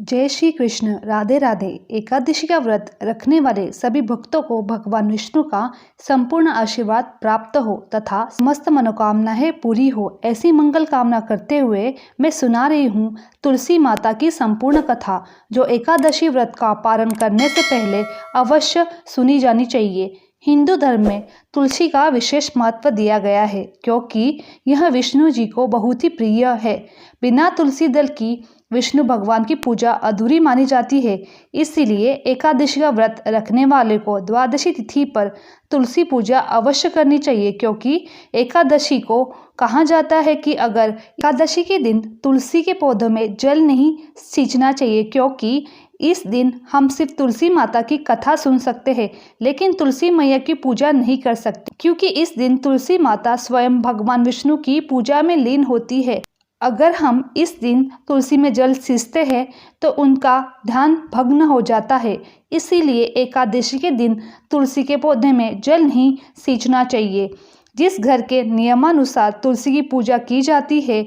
जय श्री कृष्ण। राधे राधे। एकादशी का व्रत रखने वाले सभी भक्तों को भगवान विष्णु का संपूर्ण आशीर्वाद प्राप्त हो तथा समस्त मनोकामनाएं पूरी हो, ऐसी मंगल कामना करते हुए मैं सुना रही हूँ तुलसी माता की संपूर्ण कथा, जो एकादशी व्रत का पारण करने से पहले अवश्य सुनी जानी चाहिए। हिंदू धर्म में तुलसी का विशेष महत्व दिया गया है, क्योंकि यह विष्णु जी को बहुत ही प्रिय है। बिना तुलसी दल की विष्णु भगवान की पूजा अधूरी मानी जाती है। इसीलिए एकादशी का व्रत रखने वाले को द्वादशी तिथि पर तुलसी पूजा अवश्य करनी चाहिए, क्योंकि एकादशी को कहा जाता है कि अगर एकादशी के दिन तुलसी के पौधों में जल नहीं सींचना चाहिए, क्योंकि इस दिन हम सिर्फ तुलसी माता की कथा सुन सकते हैं, लेकिन तुलसी मैया की पूजा नहीं कर सकते, क्योंकि इस दिन तुलसी माता स्वयं भगवान विष्णु की पूजा में लीन होती है। अगर हम इस दिन तुलसी में जल सींचते हैं तो उनका ध्यान भग्न हो जाता है। इसीलिए एकादशी के दिन तुलसी के पौधे में जल नहीं सींचना चाहिए। जिस घर के नियमानुसार तुलसी की पूजा की जाती है,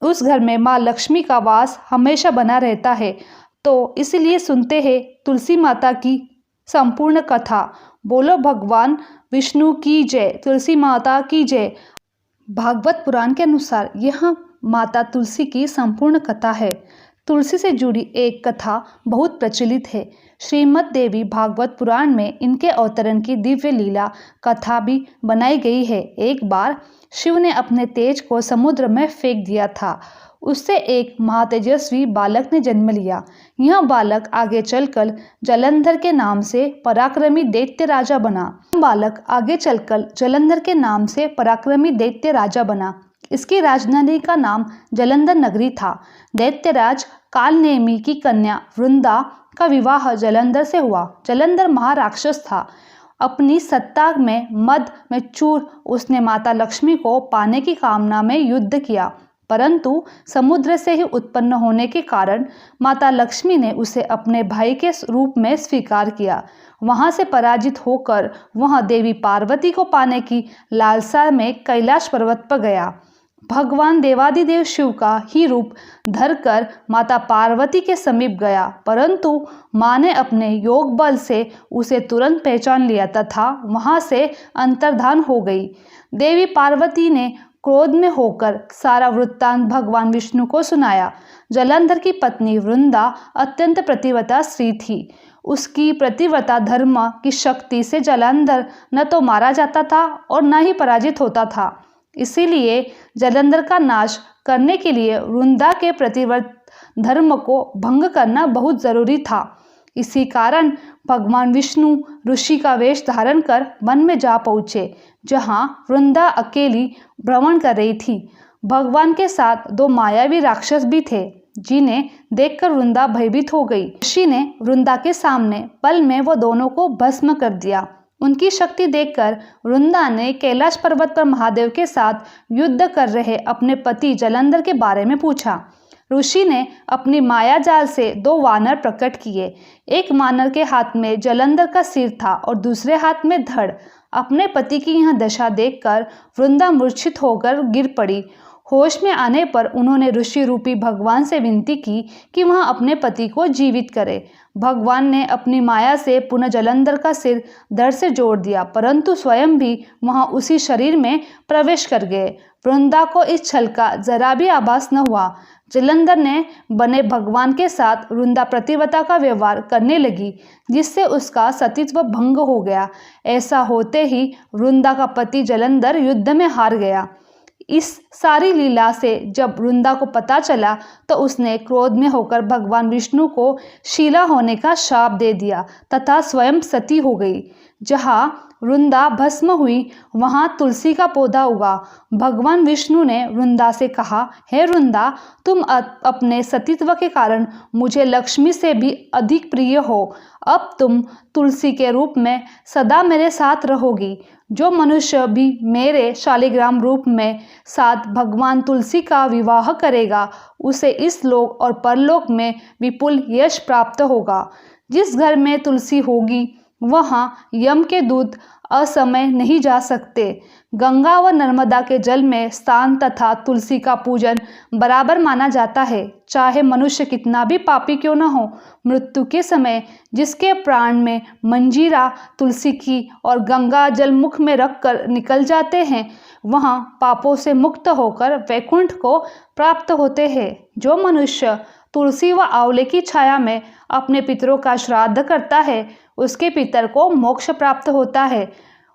उस घर में माँ लक्ष्मी का वास हमेशा बना रहता है। तो इसलिए सुनते हैं तुलसी माता की संपूर्ण कथा। बोलो भगवान विष्णु की जय, तुलसी माता की जय। भागवत पुराण के अनुसार यह माता तुलसी की संपूर्ण कथा है। तुलसी से जुड़ी एक कथा बहुत प्रचलित है। श्रीमद् देवी भागवत पुराण में इनके अवतरण की दिव्य लीला कथा भी बनाई गई है। एक बार शिव ने अपने तेज को समुद्र में फेंक दिया था। उससे एक महातेजस्वी बालक ने जन्म लिया। यह बालक आगे चलकर जलंधर के नाम से पराक्रमी दैत्य राजा बना। इसकी राजधानी का नाम जलंधर नगरी था। दैत्यराज कालनेमी की कन्या वृंदा का विवाह जलंधर से हुआ। जलंधर महाराक्षस था। अपनी सत्ता में मद में चूर उसने माता लक्ष्मी को पाने की कामना में युद्ध किया, परंतु समुद्र से ही उत्पन्न होने के कारण माता लक्ष्मी ने उसे अपने भाई के रूप में स्वीकार किया। वहां से पराजित होकर वह देवी पार्वती को पाने की लालसा में कैलाश पर्वत पर गया। भगवान देवादिदेव शिव का ही रूप धरकर माता पार्वती के समीप गया, परंतु माँ ने अपने योग बल से उसे तुरंत पहचान लिया तथा वहां से अंतर्धान हो गई। देवी पार्वती ने क्रोध में होकर सारा वृत्तांत भगवान विष्णु को सुनाया। जलंधर की पत्नी वृंदा अत्यंत प्रतिव्रता स्त्री थी। उसकी प्रतिव्रता धर्म की शक्ति से जलंधर न तो मारा जाता था और न ही पराजित होता था। इसीलिए जलंधर का नाश करने के लिए वृंदा के प्रतिव्रत धर्म को भंग करना बहुत जरूरी था। इसी कारण भगवान विष्णु ऋषि का वेश धारण कर वन में जा पहुँचे, जहाँ वृंदा अकेली भ्रमण कर रही थी। भगवान के साथ दो मायावी राक्षस भी थे, जिन्हें देखकर वृंदा भयभीत हो गई। ऋषि ने वृंदा के सामने पल में वो दोनों को भस्म कर दिया। उनकी शक्ति देखकर वृंदा ने कैलाश पर्वत पर महादेव के साथ युद्ध कर रहे अपने पति जलंधर के बारे में पूछा। ऋषि ने अपनी माया जाल से दो वानर प्रकट किए। एक वानर के हाथ में जलंधर का सिर था और दूसरे हाथ में धड़। अपने पति की यह दशा देखकर वृंदा मूर्छित होकर गिर पड़ी। होश में आने पर उन्होंने ऋषि रूपी भगवान से विनती की कि वह अपने पति को जीवित करे। भगवान ने अपनी माया से पुनः जलंधर का सिर धड़ से जोड़ दिया, परंतु स्वयं भी वहां उसी शरीर में प्रवेश कर गए। वृंदा को इस छल का जरा भी आभास न हुआ। जलंधर ने बने भगवान के साथ वृंदा प्रतिव्रता का व्यवहार करने लगी, जिससे उसका सतीत्व भंग हो गया। ऐसा होते ही वृंदा का पति जलंधर युद्ध में हार गया। इस सारी लीला से जब वृंदा को पता चला तो उसने क्रोध में होकर भगवान विष्णु को शीला होने का शाप दे दिया तथा स्वयं सती हो गई। जहाँ वृंदा भस्म हुई वहाँ तुलसी का पौधा उगा। भगवान विष्णु ने वृंदा से कहा, हे वृंदा, तुम अपने सतीत्व के कारण मुझे लक्ष्मी से भी अधिक प्रिय हो। अब तुम तुलसी के रूप में सदा मेरे साथ रहोगी। जो मनुष्य भी मेरे शालिग्राम रूप में साथ भगवान तुलसी का विवाह करेगा, उसे इस लोक और परलोक में विपुल यश प्राप्त होगा। जिस घर में तुलसी होगी वहाँ यम के दूत असमय नहीं जा सकते। गंगा व नर्मदा के जल में स्नान तथा तुलसी का पूजन बराबर माना जाता है। चाहे मनुष्य कितना भी पापी क्यों न हो, मृत्यु के समय जिसके प्राण में मंजीरा तुलसी की और गंगा जल मुख में रखकर निकल जाते हैं, वहाँ पापों से मुक्त होकर वैकुंठ को प्राप्त होते हैं। जो मनुष्य तुलसी व आंवले की छाया में अपने पितरों का श्राद्ध करता है, उसके पितर को मोक्ष प्राप्त होता है।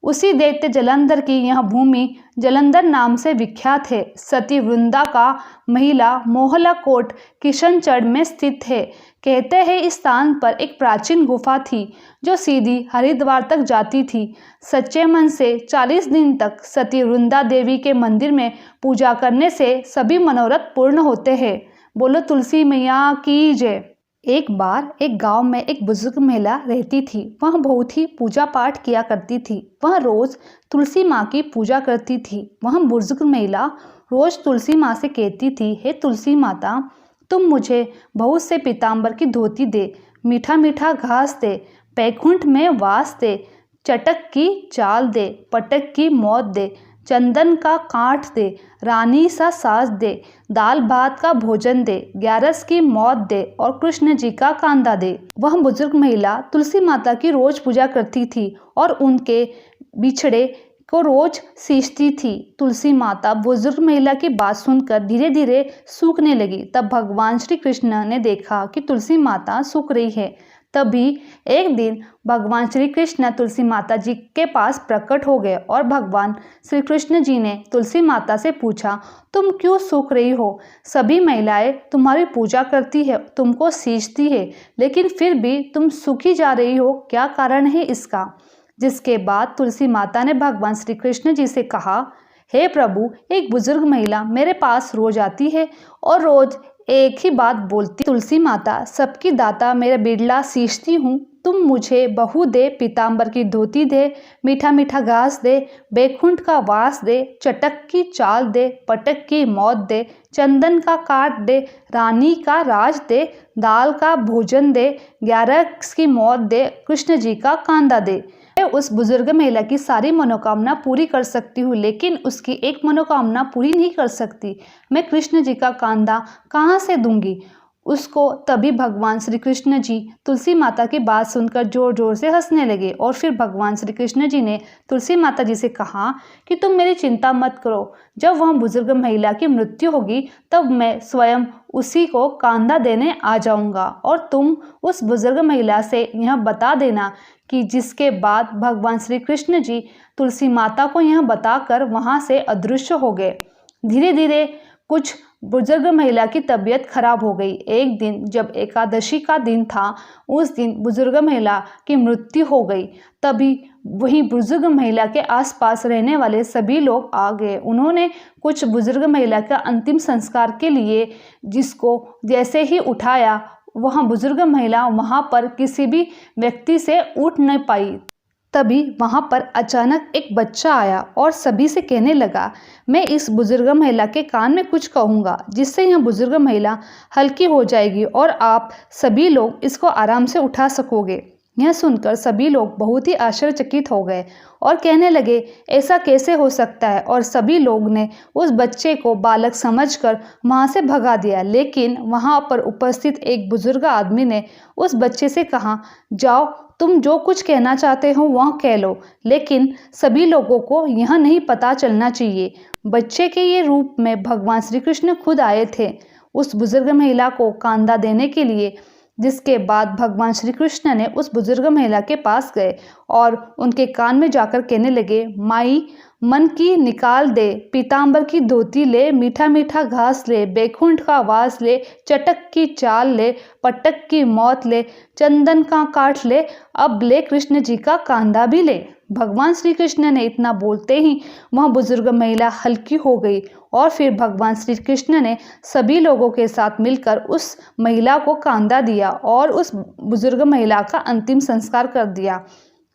उसी दैत्य जलंधर की यह भूमि जलंधर नाम से विख्यात है। सती वृंदा का महिला मोहला कोट किशनचढ़ में स्थित है। कहते हैं इस स्थान पर एक प्राचीन गुफा थी जो सीधी हरिद्वार तक जाती थी। सच्चे मन से 40 दिन तक सती वृंदा देवी के मंदिर में पूजा करने से सभी मनोरथ पूर्ण होते हैं। बोलो तुलसी मैया की जय। एक बार एक गांव में एक बुजुर्ग महिला रहती थी। वह बहुत ही पूजा पाठ किया करती थी। वह रोज तुलसी माँ की पूजा करती थी। वह बुजुर्ग महिला रोज तुलसी माँ से कहती थी, हे तुलसी माता, तुम मुझे बहुत से पीताम्बर की धोती दे, मीठा मीठा घास दे, बैकुंठ में वास दे, चटक की चाल दे, पटक की मौत दे, चंदन का काठ दे, रानी सा सास दे, दाल भात का भोजन दे, ग्यारस की मौत दे और कृष्ण जी का कांदा दे। वह बुजुर्ग महिला तुलसी माता की रोज पूजा करती थी और उनके बिछड़े को रोज सींचती थी। तुलसी माता बुजुर्ग महिला की बात सुनकर धीरे धीरे सूखने लगी। तब भगवान श्री कृष्ण ने देखा कि तुलसी माता सूख रही है। तभी एक दिन भगवान श्री कृष्ण तुलसी माता जी के पास प्रकट हो गए और भगवान श्री कृष्ण जी ने तुलसी माता से पूछा, तुम क्यों सूख रही हो? सभी महिलाएं तुम्हारी पूजा करती है, तुमको सींचती है, लेकिन फिर भी तुम सूखी जा रही हो, क्या कारण है इसका? जिसके बाद तुलसी माता ने भगवान श्री कृष्ण जी से कहा, हे प्रभु, एक बुजुर्ग महिला मेरे पास रोज आती है और रोज एक ही बात बोलती, तुलसी माता सबकी दाता, मेरा बिरला सींचती हूँ, तुम मुझे बहू दे, पीताम्बर की धोती दे, मीठा मीठा घास दे, बैकुंठ का वास दे, चटक की चाल दे, पटक की मौत दे, चंदन का काट दे, रानी का राज दे, दाल का भोजन दे, ग्यारस की मौत दे, कृष्ण जी का कांदा दे। मैं उस बुजुर्ग महिला की सारी मनोकामना पूरी कर सकती हूँ, लेकिन उसकी एक मनोकामना पूरी नहीं कर सकती। मैं कृष्ण जी का कांदा कहाँ से दूंगी उसको? तभी भगवान श्री कृष्ण जी तुलसी माता की बात सुनकर जोर जोर से हंसने लगे और फिर भगवान श्री कृष्ण जी ने तुलसी माता जी से कहा कि तुम मेरी चिंता मत करो, जब वह बुजुर्ग महिला की मृत्यु होगी तब मैं स्वयं उसी को कांदा देने आ जाऊंगा और तुम उस बुजुर्ग महिला से यह बता देना कि जिसके बाद भगवान श्री कृष्ण जी तुलसी माता को यह बताकर वहां से अदृश्य हो गए। धीरे धीरे कुछ बुजुर्ग महिला की तबीयत खराब हो गई। एक दिन जब एकादशी का दिन था, उस दिन बुजुर्ग महिला की मृत्यु हो गई। तभी वही बुजुर्ग महिला के आसपास रहने वाले सभी लोग आ गए। उन्होंने कुछ बुजुर्ग महिला का अंतिम संस्कार के लिए जिसको जैसे ही उठाया, वह बुजुर्ग महिला वहां पर किसी भी व्यक्ति से उठ न पाई। तभी वहां पर अचानक एक बच्चा आया और सभी से कहने लगा, मैं इस बुजुर्ग महिला के कान में कुछ कहूँगा जिससे यह बुजुर्ग महिला हल्की हो जाएगी और आप सभी लोग इसको आराम से उठा सकोगे। यह सुनकर सभी लोग बहुत ही आश्चर्यचकित हो गए और कहने लगे, ऐसा कैसे हो सकता है? और सभी लोग ने उस बच्चे को बालक समझकर वहाँ से भगा दिया। लेकिन वहाँ पर उपस्थित एक बुजुर्ग आदमी ने उस बच्चे से कहा, जाओ, तुम जो कुछ कहना चाहते हो वह कह लो, लेकिन सभी लोगों को यह नहीं पता चलना चाहिए। बच्चे के ये रूप में भगवान श्री कृष्ण खुद आए थे उस बुजुर्ग महिला को कांदा देने के लिए। जिसके बाद भगवान श्री कृष्ण ने उस बुजुर्ग महिला के पास गए और उनके कान में जाकर कहने लगे, माई, मन की निकाल दे, पीताम्बर की धोती ले, मीठा मीठा घास ले, बैकुंठ का वास ले, चटक की चाल ले, पटक की मौत ले, चंदन का काठ ले, अब ले कृष्ण जी का कांदा भी ले। भगवान श्री कृष्ण ने इतना बोलते ही वह बुजुर्ग महिला हल्की हो गई और फिर भगवान श्री कृष्ण ने सभी लोगों के साथ मिलकर उस महिला को कांदा दिया और उस बुजुर्ग महिला का अंतिम संस्कार कर दिया।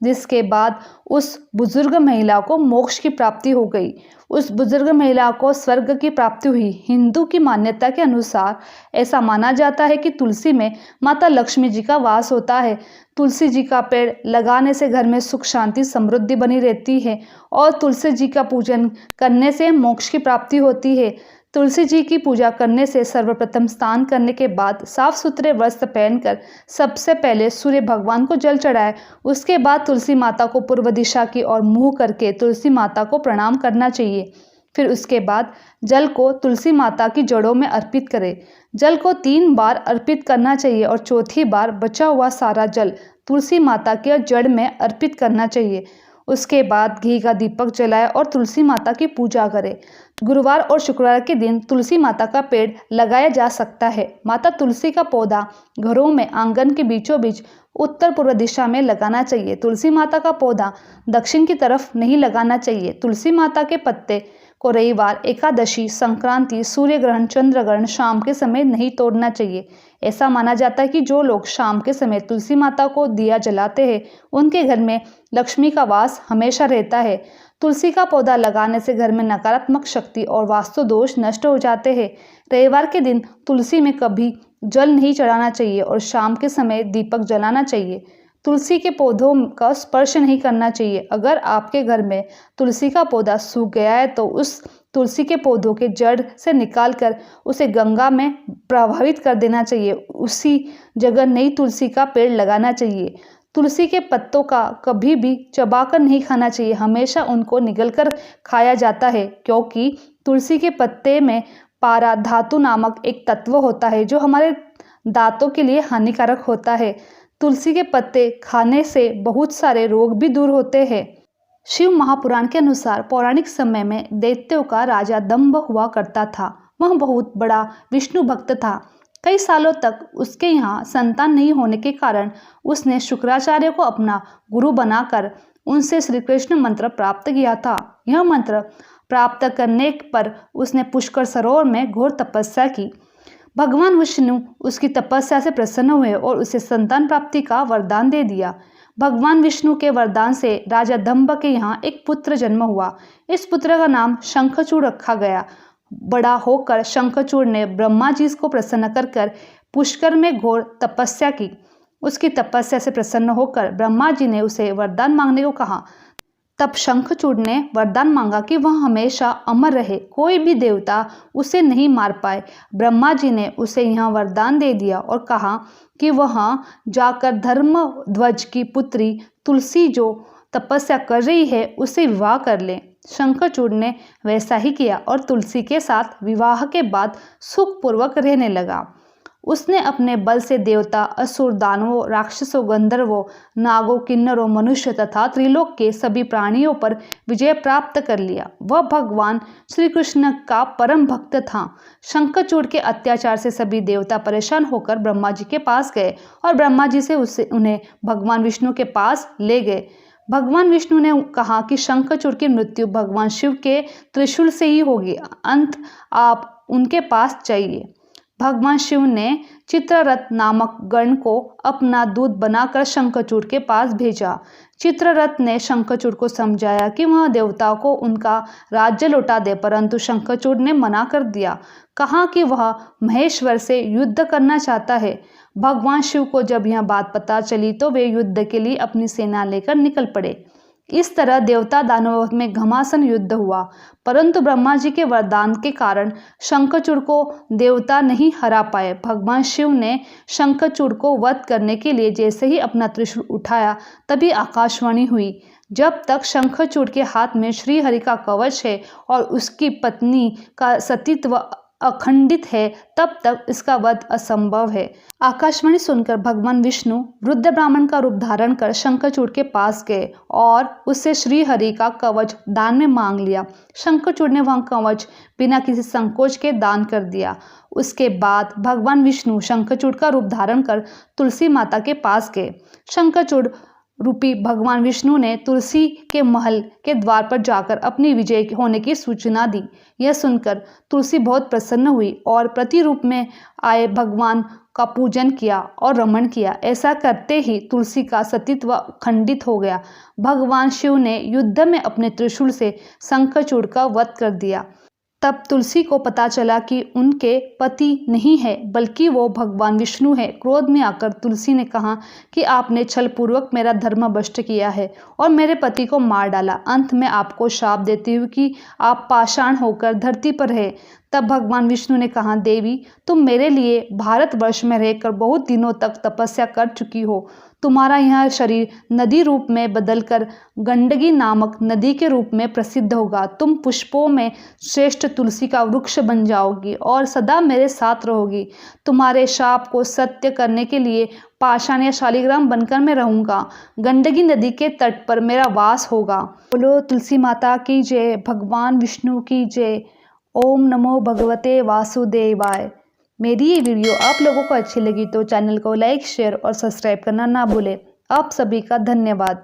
जिसके बाद उस बुजुर्ग महिला को मोक्ष की प्राप्ति हो गई। उस बुजुर्ग महिला को स्वर्ग की प्राप्ति हुई। हिंदू की मान्यता के अनुसार ऐसा माना जाता है कि तुलसी में माता लक्ष्मी जी का वास होता है। तुलसी जी का पेड़ लगाने से घर में सुख शांति समृद्धि बनी रहती है और तुलसी जी का पूजन करने से मोक्ष की प्राप्ति होती है। तुलसी जी की पूजा करने से सर्वप्रथम स्नान करने के बाद साफ सुथरे वस्त्र पहनकर सबसे पहले सूर्य भगवान को जल चढ़ाए। उसके बाद तुलसी माता को पूर्व दिशा की ओर मुंह करके तुलसी माता को प्रणाम करना चाहिए। फिर उसके बाद जल को तुलसी माता की जड़ों में अर्पित करें। जल को 3 बार अर्पित करना चाहिए और चौथी बार बचा हुआ सारा जल तुलसी माता के जड़ में अर्पित करना चाहिए। उसके बाद घी का दीपक जलाए और तुलसी माता की पूजा करें। गुरुवार और शुक्रवार के दिन तुलसी माता का पेड़ लगाया जा सकता है। माता तुलसी का पौधा घरों में आंगन के बीचों बीच उत्तर पूर्व दिशा में लगाना चाहिए। तुलसी माता का पौधा दक्षिण की तरफ नहीं लगाना चाहिए। तुलसी माता के पत्ते को रविवार, एकादशी, संक्रांति, सूर्य ग्रहण, चंद्र ग्रहण, शाम के समय नहीं तोड़ना चाहिए। ऐसा माना जाता है कि जो लोग शाम के समय तुलसी माता को दिया जलाते हैं उनके घर में लक्ष्मी का वास हमेशा रहता है। तुलसी का पौधा लगाने से घर में नकारात्मक शक्ति और वास्तु दोष नष्ट हो जाते हैं। रविवार के दिन तुलसी में कभी जल नहीं चढ़ाना चाहिए और शाम के समय दीपक जलाना चाहिए। तुलसी के पौधों का स्पर्श नहीं करना चाहिए। अगर आपके घर में तुलसी का पौधा सूख गया है तो उस तुलसी के पौधों के जड़ से निकालकर उसे गंगा में प्रवाहित कर देना चाहिए। उसी जगह नई तुलसी का पेड़ लगाना चाहिए। तुलसी के पत्तों का कभी भी चबाकर नहीं खाना चाहिए, हमेशा उनको निगलकर खाया जाता है, क्योंकि तुलसी के पत्ते में पारा धातु नामक एक तत्व होता है जो हमारे दांतों के लिए हानिकारक होता है। तुलसी के पत्ते खाने से बहुत सारे रोग भी दूर होते हैं। शिव महापुराण के अनुसार पौराणिक समय में दैत्यों का राजा दंभ हुआ करता था। वह बहुत बड़ा विष्णु भक्त था। कई सालों तक उसके यहाँ संतान नहीं होने के कारण उसने शुक्राचार्य को अपना गुरु बनाकर उनसे श्री कृष्ण मंत्र प्राप्त किया था। यह मंत्र प्राप्त करने पर उसने पुष्कर सरोवर में घोर तपस्या की। भगवान विष्णु उसकी तपस्या से प्रसन्न हुए और उसे संतान प्राप्ति का वरदान दे दिया। भगवान विष्णु के वरदान से राजा दंभ के यहाँ एक पुत्र जन्म हुआ। इस पुत्र का नाम शंखचूड़ रखा गया। बड़ा होकर शंखचूड़ ने ब्रह्मा जी को प्रसन्न कर पुष्कर में घोर तपस्या की। उसकी तपस्या से प्रसन्न होकर ब्रह्मा जी ने उसे वरदान मांगने को कहा। तब शंखचूड़ ने वरदान मांगा कि वह हमेशा अमर रहे, कोई भी देवता उसे नहीं मार पाए। ब्रह्मा जी ने उसे यह वरदान दे दिया और कहा कि वह जाकर धर्मध्वज की पुत्री तुलसी जो तपस्या कर रही है उससे विवाह कर ले। शंखचूड़ ने वैसा ही किया और तुलसी के साथ विवाह के बाद सुखपूर्वक रहने लगा। उसने अपने बल से देवता, असुर, दानवों, राक्षसों, गंधर्वों, नागों, किन्नरों, मनुष्य तथा त्रिलोक के सभी प्राणियों पर विजय प्राप्त कर लिया। वह भगवान श्री कृष्ण का परम भक्त था। शंखचूड़ के अत्याचार से सभी देवता परेशान होकर ब्रह्मा जी के पास गए और ब्रह्मा जी से उन्हें भगवान विष्णु के पास ले गए। भगवान विष्णु ने कहा कि शंखचूड़ की मृत्यु भगवान शिव के त्रिशूल से ही होगी, अंत आप उनके पास जाइए। भगवान शिव ने चित्ररथ नामक गण को अपना दूत बनाकर शंखचूड़ के पास भेजा। चित्ररथ ने शंखचूड़ को समझाया कि वह देवताओं को उनका राज्य लौटा दे, परंतु शंखचूड़ ने मना कर दिया। कहा कि वह महेश्वर से युद्ध करना चाहता है। भगवान शिव को जब यह बात पता चली तो वे युद्ध के लिए अपनी सेना लेकर निकल पड़े। इस तरह देवता दानवों में घमासान युद्ध हुआ, परंतु ब्रह्मा जी के वरदान के कारण शंखचूड़ को देवता नहीं हरा पाए। भगवान शिव ने शंखचूड़ को वध करने के लिए जैसे ही अपना त्रिशूल उठाया तभी आकाशवाणी हुई, जब तक शंखचूड़ के हाथ में श्री हरि का कवच है और उसकी पत्नी का सतीत्व अखंडित है तब तक इसका वध असंभव है। आकाशवाणी सुनकर भगवान विष्णु वृद्ध ब्राह्मण का रूप धारण कर शंखचूड़ के पास गए और उससे श्री हरि का कवच दान में मांग लिया। शंखचूड़ ने वह कवच बिना किसी संकोच के दान कर दिया। उसके बाद भगवान विष्णु शंखचूड़ का रूप धारण कर तुलसी माता के पास गए। शंखचूड़ रूपी भगवान विष्णु ने तुलसी के महल के द्वार पर जाकर अपनी विजय होने की सूचना दी। यह सुनकर तुलसी बहुत प्रसन्न हुई और प्रतिरूप में आए भगवान का पूजन किया और रमण किया। ऐसा करते ही तुलसी का सतीत्व खंडित हो गया। भगवान शिव ने युद्ध में अपने त्रिशूल से शंखचूड़ का वध कर दिया। तब तुलसी को पता चला कि उनके पति नहीं है बल्कि वो भगवान विष्णु है। क्रोध में आकर तुलसी ने कहा कि आपने छलपूर्वक मेरा धर्म भ्रष्ट किया है और मेरे पति को मार डाला। अंत में आपको शाप देती हूँ कि आप पाषाण होकर धरती पर रहे। तब भगवान विष्णु ने कहा, देवी, तुम मेरे लिए भारतवर्ष में रहकर बहुत दिनों तक तपस्या कर चुकी हो। तुम्हारा यह शरीर नदी रूप में बदलकर गंडकी नामक नदी के रूप में प्रसिद्ध होगा। तुम पुष्पों में श्रेष्ठ तुलसी का वृक्ष बन जाओगी और सदा मेरे साथ रहोगी। तुम्हारे शाप को सत्य करने के लिए पाषाण या शालिग्राम बनकर मैं रहूंगा। गंडकी नदी के तट पर मेरा वास होगा। बोलो तुलसी माता की जय, भगवान विष्णु की जय। ओम नमो भगवते वासुदेवाय। मेरी ये वीडियो आप लोगों को अच्छी लगी तो चैनल को लाइक, शेयर और सब्सक्राइब करना ना भूलें। आप सभी का धन्यवाद।